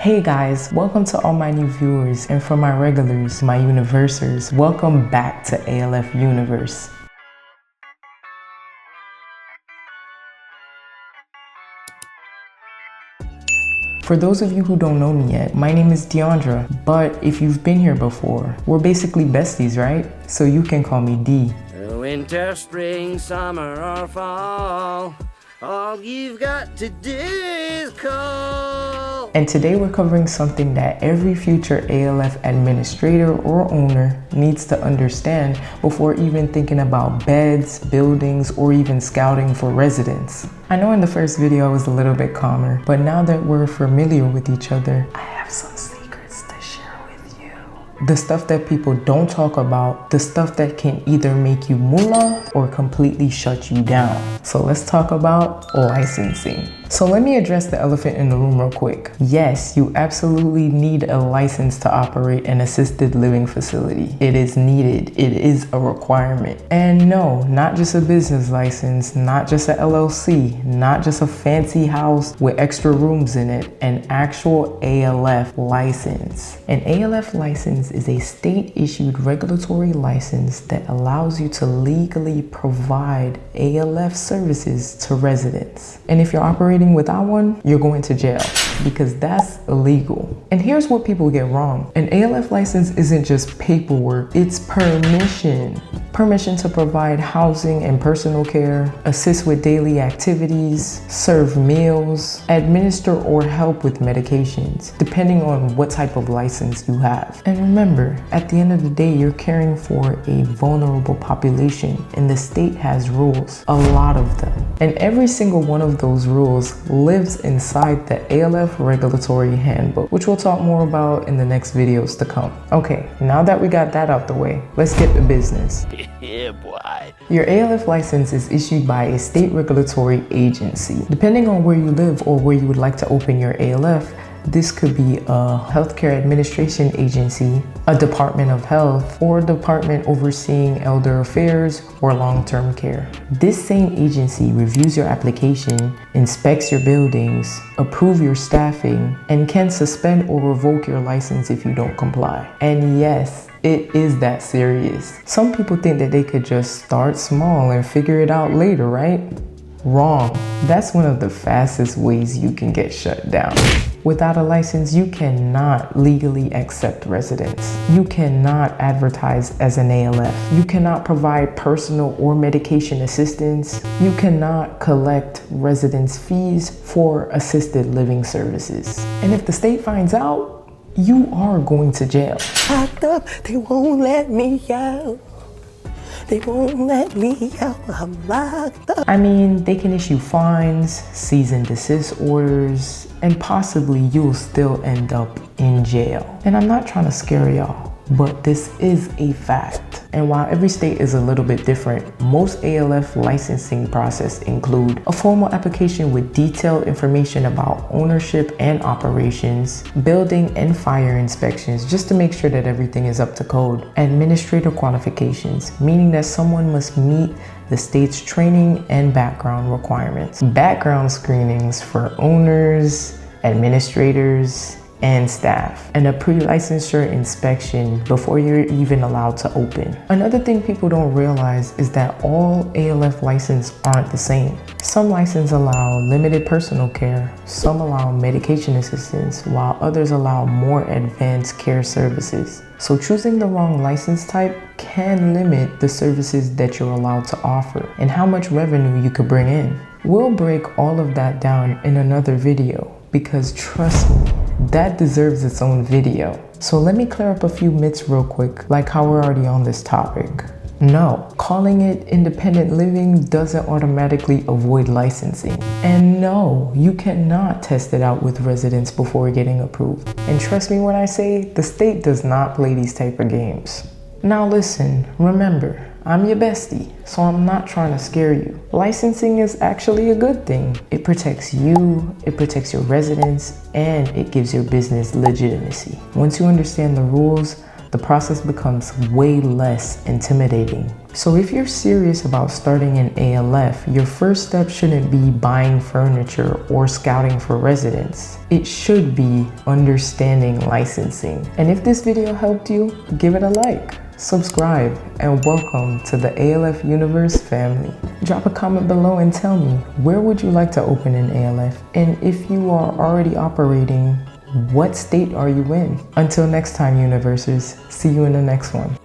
Hey guys, welcome to all my new viewers, and for my regulars, my universers, welcome back to ALF Universe. For those of you who don't know me yet, my name is Deandra, but if you've been here before, we're basically besties, right? So you can call me D. Winter, spring, summer, or fall, all you've got to do is call. And today we're covering something that every future ALF administrator or owner needs to understand before even thinking about beds, buildings, or even scouting for residents. I know in the first video I was a little bit calmer, but now that we're familiar with each other, I have some secrets to share with you. The stuff that people don't talk about, the stuff that can either make you moolah or completely shut you down. So let's talk about licensing. So let me address the elephant in the room real quick. Yes, you absolutely need a license to operate an assisted living facility. It is needed. It is a requirement. And no, not just a business license, not just a LLC, not just a fancy house with extra rooms in it, an actual ALF license. An ALF license is a state-issued regulatory license that allows you to legally provide ALF services to residents. And if you're operating without one, you're going to jail because that's illegal. And here's what people get wrong. An ALF license isn't just paperwork, it's permission. Permission to provide housing and personal care, assist with daily activities, serve meals, administer or help with medications, depending on what type of license you have. And remember, at the end of the day, you're caring for a vulnerable population, and the state has rules, a lot of them. And every single one of those rules lives inside the ALF regulatory handbook, which we'll talk more about in the next videos to come. Okay, now that we got that out the way, let's get to business. Yeah, boy. Your ALF license is issued by a state regulatory agency. Depending on where you live or where you would like to open your ALF, this could be a healthcare administration agency, a department of health, or a department overseeing elder affairs or long-term care. This same agency reviews your application, inspects your buildings, approves your staffing, and can suspend or revoke your license if you don't comply. And yes, it is that serious. Some people think that they could just start small and figure it out later, right? Wrong. That's one of the fastest ways you can get shut down. Without a license, you cannot legally accept residents. You cannot advertise as an ALF. You cannot provide personal or medication assistance. You cannot collect residents' fees for assisted living services. And if the state finds out, you are going to jail. Locked up, they won't let me out. They won't let me out, I'm locked up. I mean, they can issue fines, cease and desist orders, and possibly you'll still end up in jail. And I'm not trying to scare y'all, but this is a fact. And while every state is a little bit different, most ALF licensing process include a formal application with detailed information about ownership and operations, building and fire inspections just to make sure that everything is up to code, administrative qualifications, meaning that someone must meet the state's training and background requirements, background screenings for owners, administrators, and staff, and a pre-licensure inspection before you're even allowed to open. Another thing people don't realize is that all ALF licenses aren't the same. Some licenses allow limited personal care, some allow medication assistance, while others allow more advanced care services. So choosing the wrong license type can limit the services that you're allowed to offer and how much revenue you could bring in. We'll break all of that down in another video because trust me, that deserves its own video. So let me clear up a few myths real quick, like how we're already on this topic. No, calling it independent living doesn't automatically avoid licensing. And no, you cannot test it out with residents before getting approved. And trust me when I say, the state does not play these type of games. Now listen, remember, I'm your bestie, so I'm not trying to scare you. Licensing is actually a good thing. It protects you, it protects your residents, and it gives your business legitimacy. Once you understand the rules, the process becomes way less intimidating. So if you're serious about starting an ALF, your first step shouldn't be buying furniture or scouting for residents. It should be understanding licensing. And if this video helped you, give it a like, subscribe, and welcome to the ALF Universe family. Drop a comment below and tell me, where would you like to open an ALF? And if you are already operating, what state are you in? Until next time, Universers, see you in the next one.